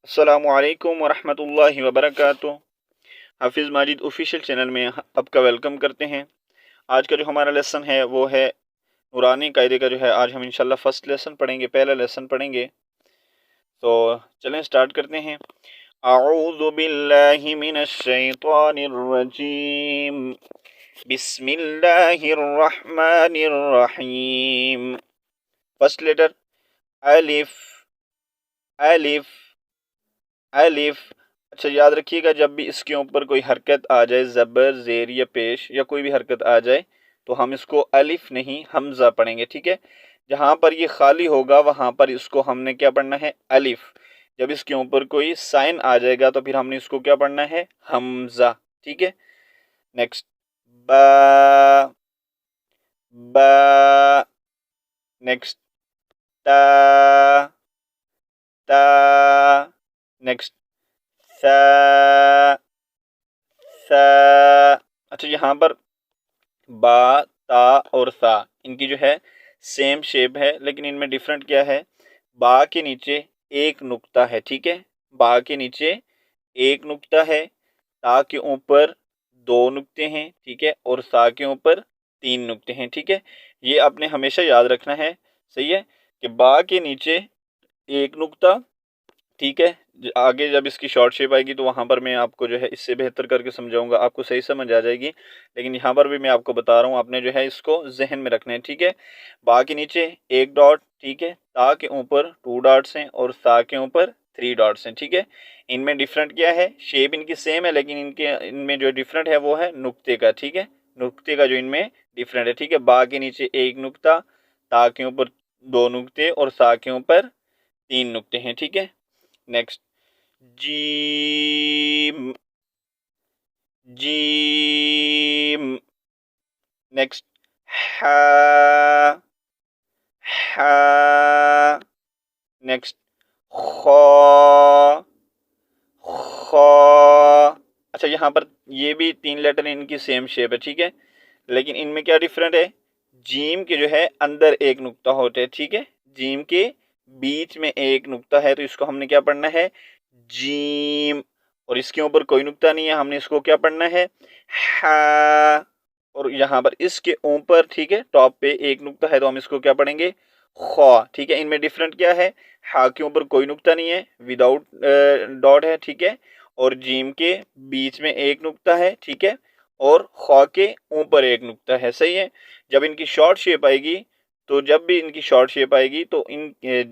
अस्सलामु अलैकुम वरहमतुल्लाहि वबरकातुह। हाफिज़ माजिद ऑफिशियल चैनल में आपका वेलकम करते हैं। आज का जो हमारा लेसन है वो है नूरानी कायदे का। जो है आज हम इंशाल्लाह फर्स्ट लेसन पढ़ेंगे, पहला लेसन पढ़ेंगे। तो चलें स्टार्ट करते हैं। अऊज़ु बिल्लाहि मिनश शैतानिर रजीम, बिस्मिल्लाहिर रहमानिर रहीम। फर्स्ट लेटर अलिफ, अलिफ, अलिफ। अच्छा याद रखिएगा, जब भी इसके ऊपर कोई हरकत आ जाए, ज़बर ज़ेर या पेश या कोई भी हरकत आ जाए, तो हम इसको अलिफ नहीं हमज़ा पढ़ेंगे, ठीक है। जहाँ पर ये खाली होगा वहाँ पर इसको हमने क्या पढ़ना है, अलिफ। जब इसके ऊपर कोई साइन आ जाएगा तो फिर हमने इसको क्या पढ़ना है, हमज़ा, ठीक है। नेक्स्ट बा, बा। नेक्स्ट ता, ता। नेक्स्ट सा, सा। अच्छा यहाँ पर बा, ता और सा, इनकी जो है सेम शेप है, लेकिन इनमें डिफरेंट क्या है। बा के नीचे एक नुक्ता है, ठीक है। बा के नीचे एक नुक्ता है, ता के ऊपर दो नुक्ते हैं, ठीक है, और सा के ऊपर तीन नुक्ते हैं, ठीक है। ये आपने हमेशा याद रखना है, सही है, कि बा के नीचे एक नुक्ता, ठीक है। आगे जब इसकी शॉर्ट शेप आएगी तो वहां पर मैं आपको जो है इससे बेहतर करके समझाऊंगा, आपको सही समझ आ जाएगी। लेकिन यहाँ पर भी मैं आपको बता रहा हूँ, आपने जो है इसको जहन में रखना है, ठीक है। बा के नीचे एक डॉट, ठीक है, ता के ऊपर टू डॉट्स हैं और सा के ऊपर थ्री डॉट्स हैं, ठीक है। इनमें डिफरेंट क्या है, शेप इनकी सेम है, लेकिन इनमें जो डिफरेंट है वो है नुक्ते का, ठीक है। नुक्ते का जो इनमें डिफरेंट है, ठीक है। बा के नीचे एक नुक्ता, ता के ऊपर दो नुक्ते और सा के ऊपर तीन नुक्ते हैं, ठीक है। Next gym, gym. नेक्स्ट हा, हा। नेक्स्ट खौ, खौ। अच्छा यहाँ पर ये भी तीन लेटर इनकी सेम शेप है, ठीक है, लेकिन इनमें क्या डिफरेंट है। जीम के जो है अंदर एक नुक्ता होता है, ठीक है। जीम के बीच में एक नुक्ता है, तो इसको हमने क्या पढ़ना है, जीम। और इसके ऊपर कोई नुक्ता नहीं है, हमने इसको क्या पढ़ना है, हा। और यहाँ पर इसके ऊपर, ठीक है, टॉप पे एक नुक्ता है, तो हम इसको क्या पढ़ेंगे, खौ, ठीक है। इनमें डिफरेंट क्या है, हा के ऊपर कोई नुक्ता नहीं है, विदाउट डॉट है, ठीक है, और जीम के बीच में एक नुक्ता है, ठीक है, और खौ के ऊपर एक नुक्ता है, सही है। जब इनकी शॉर्ट शेप आएगी, तो जब भी इनकी शॉर्ट शेप आएगी तो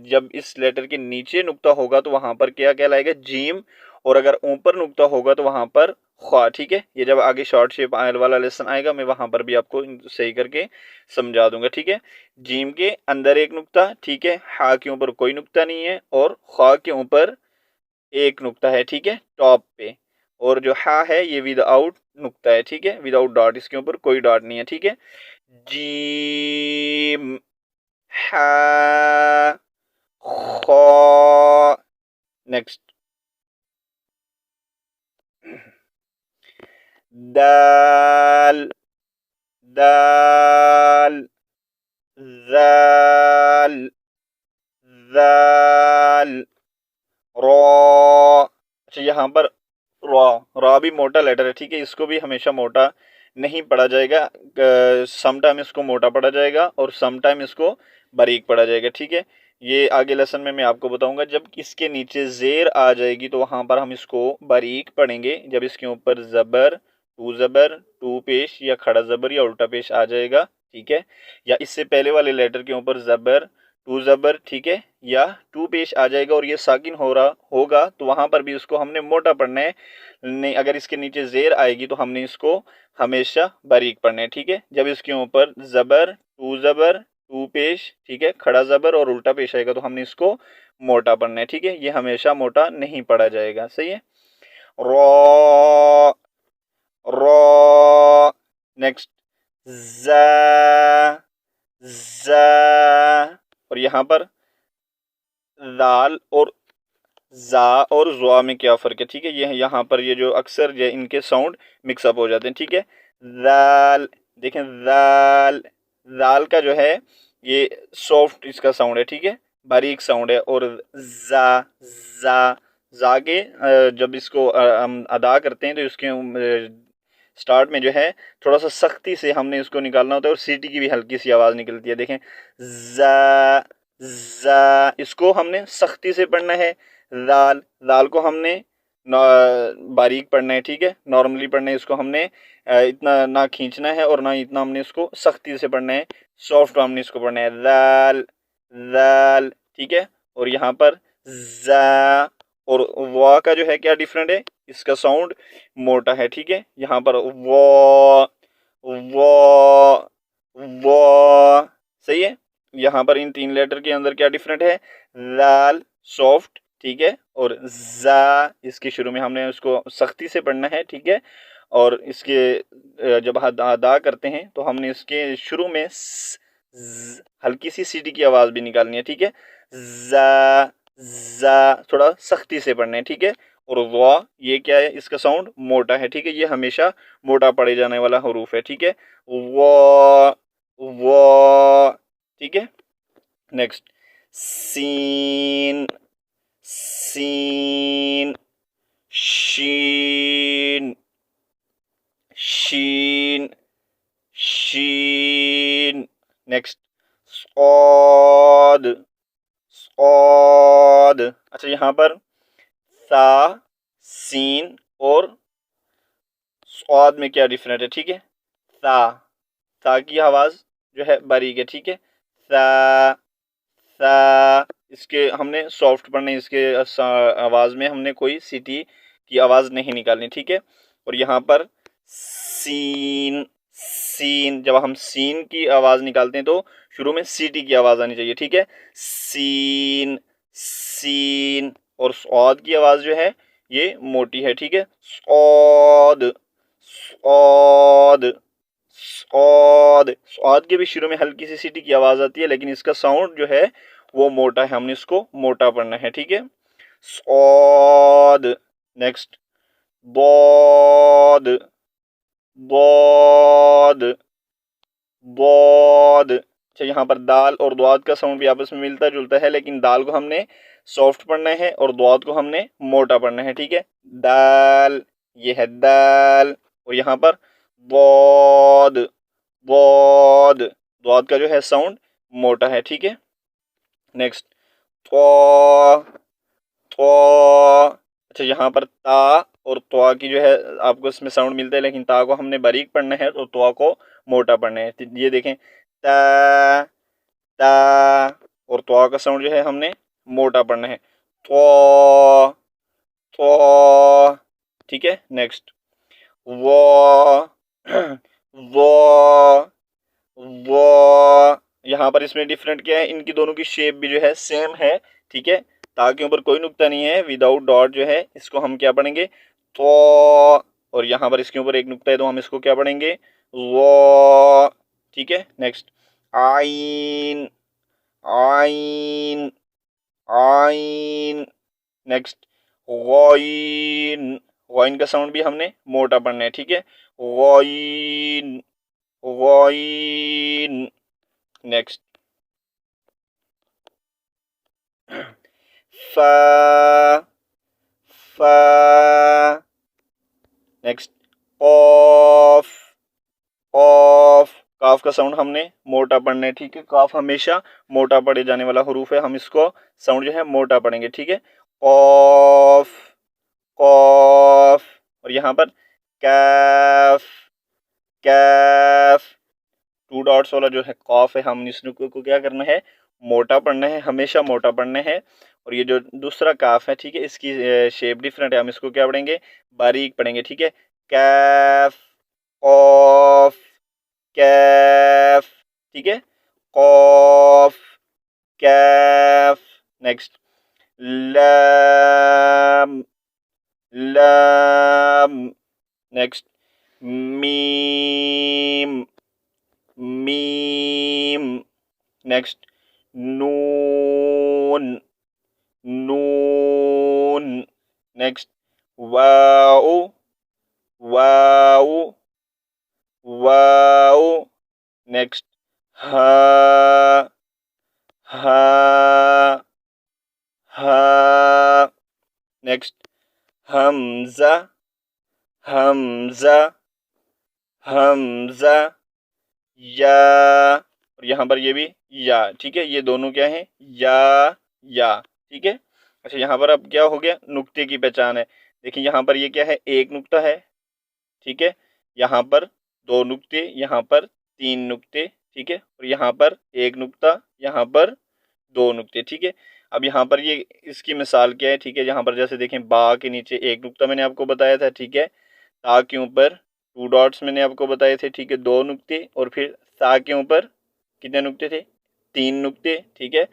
जब इस लेटर के नीचे नुक्ता होगा तो वहां पर क्या कहलाएगा, जीम। और अगर ऊपर नुक्ता होगा तो वहां पर ख्वा, ठीक है। ये जब आगे शॉर्ट शेप वाला लेसन आएगा मैं वहां पर भी आपको सही करके समझा दूंगा, ठीक है। जीम के अंदर एक नुक्ता, ठीक है, हा के ऊपर कोई नुक्ता नहीं है, और ख्वा के ऊपर एक नुक्ता है, ठीक है, टॉप पे। और जो हा है ये विदाउट नुक्ता है, ठीक है, विदाउट डॉट, इसके ऊपर कोई डॉट नहीं है, ठीक है। जीम, हा, खौ। नेक्स्ट दाल, दाल, दाल, दाल, रॉ। अच्छा यहाँ पर रॉ, रॉ भी मोटा लेटर है, ठीक है, इसको भी हमेशा मोटा नहीं पढ़ा जाएगा। सम टाइम इसको मोटा पढ़ा जाएगा और सम टाइम इसको बारीक पढ़ा जाएगा, ठीक है। ये आगे लेसन में मैं आपको बताऊंगा। जब इसके नीचे जेर आ जाएगी तो वहां पर हम इसको बारीक पढ़ेंगे। जब इसके ऊपर जबर टू पेश या खड़ा जबर या उल्टा पेश आ जाएगा, ठीक है, या इससे पहले वाले लेटर के ऊपर जबर टू जबर, ठीक है, या टू पेश आ जाएगा और ये साकिन हो रहा होगा, तो वहां पर भी उसको हमने मोटा पढ़ना है। नहीं, अगर इसके नीचे जेर आएगी तो हमने इसको हमेशा बारीक पढ़ना है, ठीक है। जब इसके ऊपर जबर टू पेश, ठीक है, खड़ा जबर और उल्टा पेश आएगा तो हमने इसको मोटा पढ़ना है, ठीक है। ये हमेशा मोटा नहीं पढ़ा जाएगा, सही है। Raw, raw. नेक्स्ट जा, जा। और यहाँ पर दाल और जा और जुआ में क्या फर्क है, ठीक है। ये यहाँ पर ये जो अक्सर ये इनके साउंड मिक्सअप हो जाते हैं, ठीक है। दाल, देखें दाल, दाल का जो है ये सॉफ्ट इसका साउंड है, ठीक है, बारीक साउंड है। और जा, जा, जा के जब इसको हम अदा करते हैं तो इसके स्टार्ट में जो है थोड़ा सा सख्ती से हमने इसको निकालना होता है और सीटी की भी हल्की सी आवाज़ निकलती है। देखें, जा जा, इसको हमने सख्ती से पढ़ना है। दाल, दाल को हमने बारीक पढ़ना है, ठीक है, नॉर्मली पढ़ना है। इसको हमने इतना ना खींचना है और ना इतना हमने इसको सख्ती से पढ़ना है, सॉफ्ट हमने इसको पढ़ना है। दाल दाल, ठीक है। और यहाँ पर जा और वा का जो है क्या डिफरेंट है, इसका साउंड मोटा है, ठीक है। यहाँ पर वो वो वो, सही है। यहाँ पर इन तीन लेटर के अंदर क्या डिफरेंट है, लाल सॉफ्ट, ठीक है, और जा इसके शुरू में हमने उसको सख्ती से पढ़ना है, ठीक है। और इसके जब अदा करते हैं तो हमने इसके शुरू में हल्की सी सीटी की आवाज़ भी निकालनी है, ठीक है। जा जा थोड़ा सख्ती से पढ़ना है, ठीक है। और वाह, ये क्या है, इसका साउंड मोटा है, ठीक है। ये हमेशा मोटा पढ़े जाने वाला हरूफ है, ठीक है। वाह वाह, ठीक है। नेक्स्ट, सीन सीन, शीन शीन शीन। नेक्स्ट, सौद सौद। अच्छा, यहाँ पर सा, सीन और सौद में क्या डिफरेंट है, ठीक है। सा की आवाज़ जो है बारीक है, ठीक है। सा सा, इसके हमने सॉफ्ट पढ़ने, इसके आवाज़ में हमने कोई सीटी की आवाज़ नहीं निकालनी, ठीक है। और यहाँ पर सीन सीन, जब हम सीन की आवाज़ निकालते हैं तो शुरू में सीटी की आवाज़ आनी चाहिए, ठीक है। सीन सीन। और सौद की आवाज़ जो है ये मोटी है, ठीक है। सौद सौद सौद। सौद के भी शुरू में हल्की सी सीटी की आवाज़ आती है, लेकिन इसका साउंड जो है वो मोटा है, हमने इसको मोटा पढ़ना है, ठीक है। सौद। नेक्स्ट, बौद बौद बौद। अच्छा, यहाँ पर दाल और द्वाद का साउंड भी आपस में मिलता जुलता है, लेकिन दाल को हमने सॉफ्ट पढ़ना है और द्वाद को हमने मोटा पढ़ना है, ठीक है। दाल, ये है दाल। और यहाँ पर बौद बौद, द्वाद का जो है साउंड मोटा है, ठीक है। नेक्स्ट, तो तो। अच्छा, यहाँ पर ता और त्वा की जो है आपको इसमें साउंड मिलता है, लेकिन ता को हमने बारीक पढ़ना है और त्वा को मोटा पढ़ना है। ये देखें, ता ता, और त्वा का साउंड जो है हमने मोटा पढ़ना है, तो तो, ठीक है। नेक्स्ट, वो वो वो। यहाँ पर इसमें डिफरेंट क्या है, इनकी दोनों की शेप भी जो है सेम है, ठीक है। ता के ऊपर कोई नुक्ता नहीं है, विदाउट डॉट जो है इसको हम क्या पढ़ेंगे, तो। और यहाँ पर इसके ऊपर एक नुक्ता है तो हम इसको क्या पढ़ेंगे, वो, ठीक है। नेक्स्ट, आइन आइन आइन। नेक्स्ट, वाइन, वाइन का साउंड भी हमने मोटा पढ़ना है, ठीक है। Wine wine. नेक्स्ट, फा फा। Next, of of. काफ का साउंड हमने मोटा पढ़ना है, ठीक है। काफ हमेशा मोटा पढ़े जाने वाला हरूफ है, हम इसको साउंड जो है मोटा पढ़ेंगे, ठीक है। ऑफ कॉफ। और यहाँ पर कैफ कैफ, टू डॉट्स वाला जो है कॉफ है, हम इसको क्या करना है, मोटा पढ़ना है, हमेशा मोटा पढ़ना है। और ये जो दूसरा काफ है, ठीक है, इसकी शेप डिफरेंट है, हम इसको क्या पढ़ेंगे, बारीक पढ़ेंगे, ठीक है। कैफ ऑफ कैफ, ठीक है। कॉफ कैफ। नेक्स्ट, लैम लैम। नेक्स्ट, मीम मीम। नेक्स्ट, नून नून। नेक्स्ट, वाओ वाओ वाओ। नेक्स्ट, हा हा हा। नेक्स्ट हमजा, हमजा, हमजा, या, और यहाँ पर ये भी या, ठीक है। ये दोनों क्या है, या, ठीक है। अच्छा, यहाँ पर अब क्या हो गया, नुक्ते की पहचान है। देखिए यहाँ पर ये क्या है, एक नुक्ता है, ठीक है। यहाँ पर दो नुक्ते, यहाँ पर तीन नुक्ते, ठीक है। और यहाँ पर एक नुक्ता, यहाँ पर दो नुक्ते, ठीक है। अब यहाँ पर ये इसकी मिसाल क्या है, ठीक है। यहाँ पर जैसे देखें, बा के नीचे एक नुक्ता मैंने आपको बताया था, ठीक है। ता के ऊपर टू डॉट्स मैंने आपको बताए थे, ठीक है, दो नुक्ते। और फिर सा के ऊपर कितने नुक्ते थे, तीन नुक्ते, ठीक है।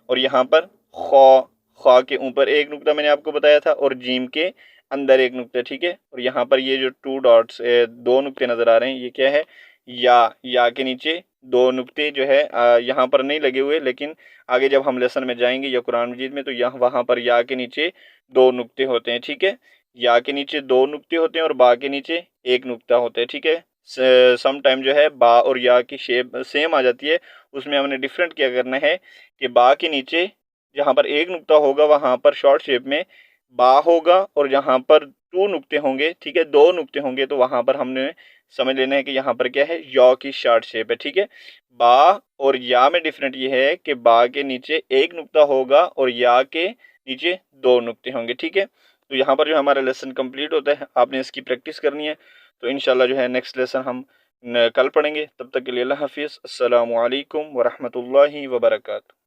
और यहाँ पर खौ, खा के ऊपर एक नुक्ता मैंने आपको बताया था, और जीम के अंदर एक नुक्ता, ठीक है। और यहाँ पर ये जो टू डॉट्स दो नुक्ते नजर आ रहे हैं, ये क्या है, या के नीचे दो नुक्ते जो है यहाँ पर नहीं लगे हुए, लेकिन आगे जब हम लेसन में जाएंगे या कुरान मजीद में, तो यहाँ वहाँ पर या के नीचे दो नुक्ते होते हैं, ठीक है। या के नीचे दो नुक्ते होते हैं और बा के नीचे एक नुक्ता होता है, ठीक है। सम टाइम जो है बा और या की शेप सेम आ जाती है, उसमें हमने डिफरेंट क्या करना है कि बा के नीचे जहाँ पर एक नुक्ता होगा वहाँ पर शॉर्ट शेप में बा होगा, और जहाँ पर टू नुक्ते होंगे, ठीक है, दो नुक्ते होंगे, तो वहाँ पर हमने समझ लेना है कि यहाँ पर क्या है, यॉ की शॉर्ट शेप है, ठीक है। बा और या में डिफरेंट ये है कि बा के नीचे एक नुक्ता होगा और या के नीचे दो नुक्ते होंगे, ठीक है। तो यहाँ पर जो हमारा लेसन कंप्लीट होता है, आपने इसकी प्रैक्टिस करनी है। तो इंशाल्लाह जो है नेक्स्ट लेसन हम कल पढ़ेंगे। तब तक के लिए अल्लाह हाफिज़, अस्सलामु अलैकुम वरहमतुल्लाहि वबरकातुहू।